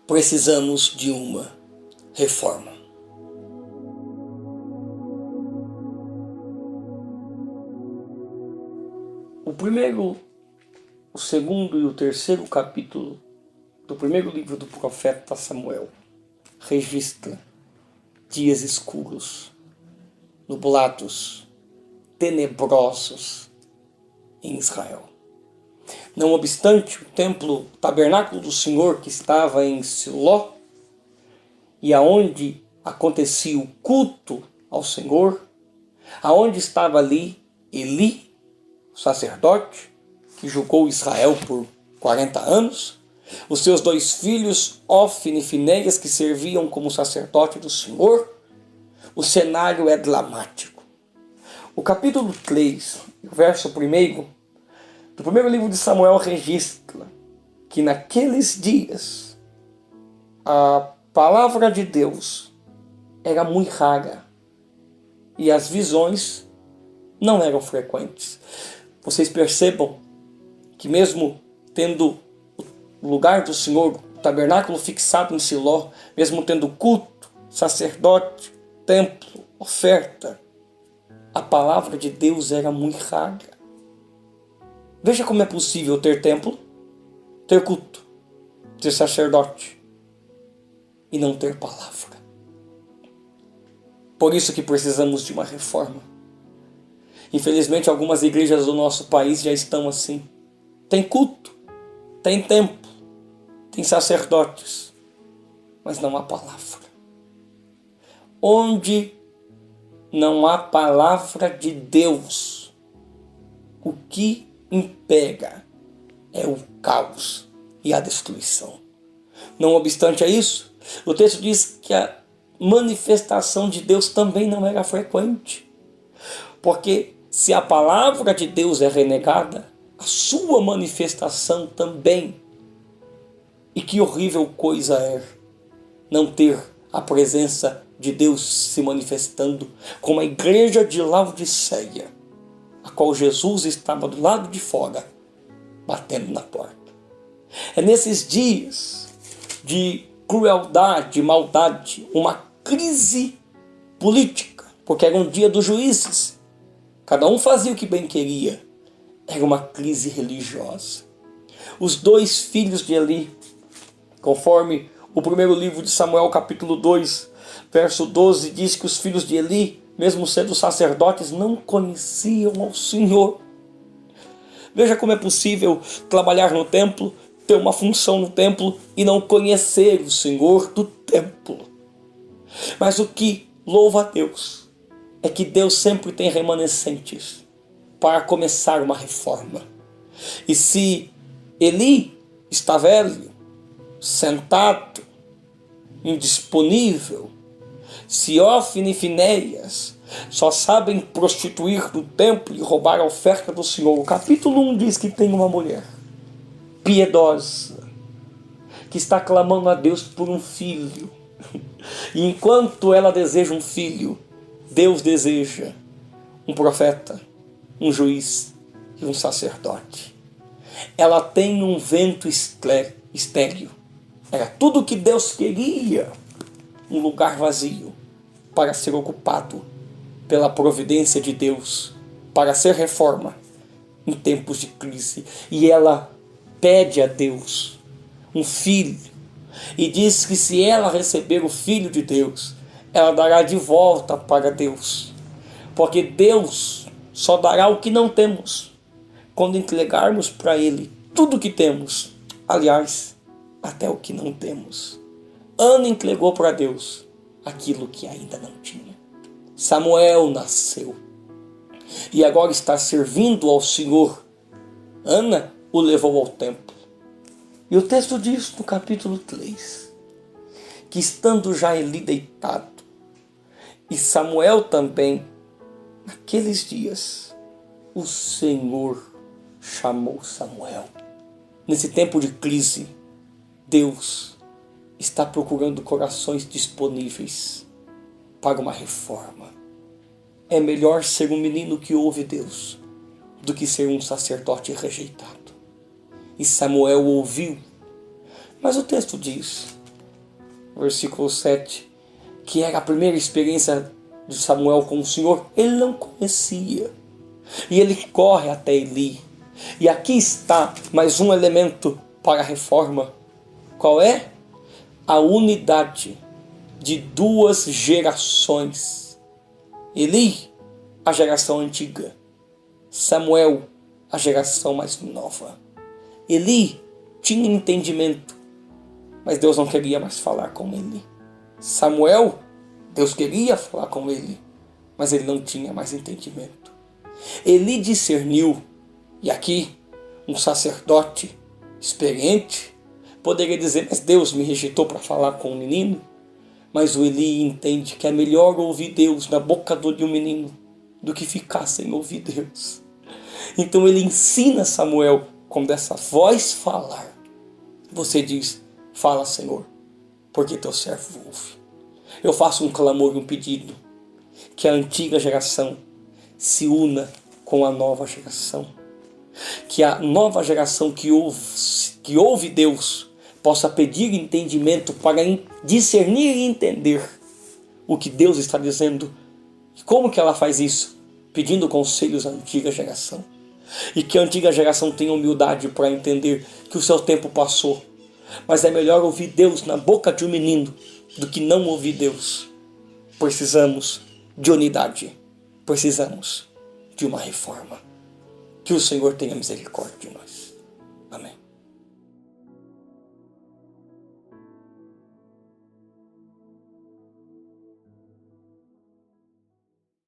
precisamos de uma reforma. O primeiro, o segundo e o terceiro capítulo do primeiro livro do profeta Samuel registra dias escuros, nublados, tenebrosos em Israel. Não obstante, o templo, o tabernáculo do Senhor que estava em Siló, e aonde acontecia o culto ao Senhor, aonde estava ali Eli, o sacerdote, que julgou Israel por 40 anos, os seus 2 filhos, Ofni e Finéias, que serviam como sacerdote do Senhor, o cenário é dramático. O capítulo 3, verso 1, do primeiro livro de Samuel registra que naqueles dias a palavra de Deus era muito rara e as visões não eram frequentes. Vocês percebam que mesmo tendo o lugar do Senhor, o tabernáculo fixado em Siló, mesmo tendo culto, sacerdote, templo, oferta, a palavra de Deus era muito rara. Veja como é possível ter templo, ter culto, ter sacerdote e não ter palavra. Por isso que precisamos de uma reforma. Infelizmente, algumas igrejas do nosso país já estão assim. Tem culto, tem templo, tem sacerdotes, mas não há palavra. Onde não há palavra de Deus, o que impera é o caos e a destruição. Não obstante a isso, o texto diz que a manifestação de Deus também não era frequente. Porque se a palavra de Deus é renegada, a sua manifestação também. E que horrível coisa é não ter a presença de Deus se manifestando, como a igreja de Laodiceia, a qual Jesus estava do lado de fora, batendo na porta. É nesses dias de crueldade, maldade, uma crise política, porque era um dia dos juízes, cada um fazia o que bem queria, era uma crise religiosa. Os 2 filhos de Eli, conforme o primeiro livro de Samuel, capítulo 2, verso 12, diz que os filhos de Eli, mesmo sendo sacerdotes, não conheciam ao Senhor. Veja como é possível trabalhar no templo, ter uma função no templo e não conhecer o Senhor do templo. Mas o que louva a Deus é que Deus sempre tem remanescentes para começar uma reforma. E se Eli está velho, sentado, indisponível, se Ofni e Finéias só sabem prostituir no templo e roubar a oferta do Senhor, o capítulo 1 diz que tem uma mulher piedosa que está clamando a Deus por um filho. E enquanto ela deseja um filho, Deus deseja um profeta, um juiz e um sacerdote. Ela tem um vento estéril. Era tudo o que Deus queria, um lugar vazio para ser ocupado pela providência de Deus, para ser reforma em tempos de crise. E ela pede a Deus um filho, e diz que se ela receber o Filho de Deus, ela dará de volta para Deus, porque Deus só dará o que não temos quando entregarmos para Ele tudo o que temos, aliás, até o que não temos. Ana entregou para Deus aquilo que ainda não tinha. Samuel nasceu e agora está servindo ao Senhor. Ana o levou ao templo. E o texto diz no capítulo 3 que estando já Eli deitado e Samuel também, naqueles dias o Senhor chamou Samuel. Nesse tempo de crise, Deus está procurando corações disponíveis para uma reforma. É melhor ser um menino que ouve Deus do que ser um sacerdote rejeitado. E Samuel ouviu. Mas o texto diz versículo 7, que era a primeira experiência de Samuel com o Senhor, ele não conhecia. E ele corre até Eli. E aqui está mais um elemento para a reforma. Qual é? A unidade de duas gerações. Eli, a geração antiga. Samuel, a geração mais nova. Eli tinha entendimento, mas Deus não queria mais falar com ele. Samuel, Deus queria falar com ele, mas ele não tinha mais entendimento. Eli discerniu, e aqui um sacerdote experiente poderia dizer, mas Deus me rejeitou para falar com o menino. Mas o Eli entende que é melhor ouvir Deus na boca de um menino do que ficar sem ouvir Deus. Então ele ensina Samuel, quando essa voz falar, você diz, fala Senhor, porque teu servo ouve. Eu faço um clamor e um pedido, que a antiga geração se una com a nova geração. Que a nova geração que ouve Deus possa pedir entendimento para discernir e entender o que Deus está dizendo. E como que ela faz isso? Pedindo conselhos à antiga geração. E que a antiga geração tenha humildade para entender que o seu tempo passou. Mas é melhor ouvir Deus na boca de um menino do que não ouvir Deus. Precisamos de unidade. Precisamos de uma reforma. Que o Senhor tenha misericórdia de nós. Amém.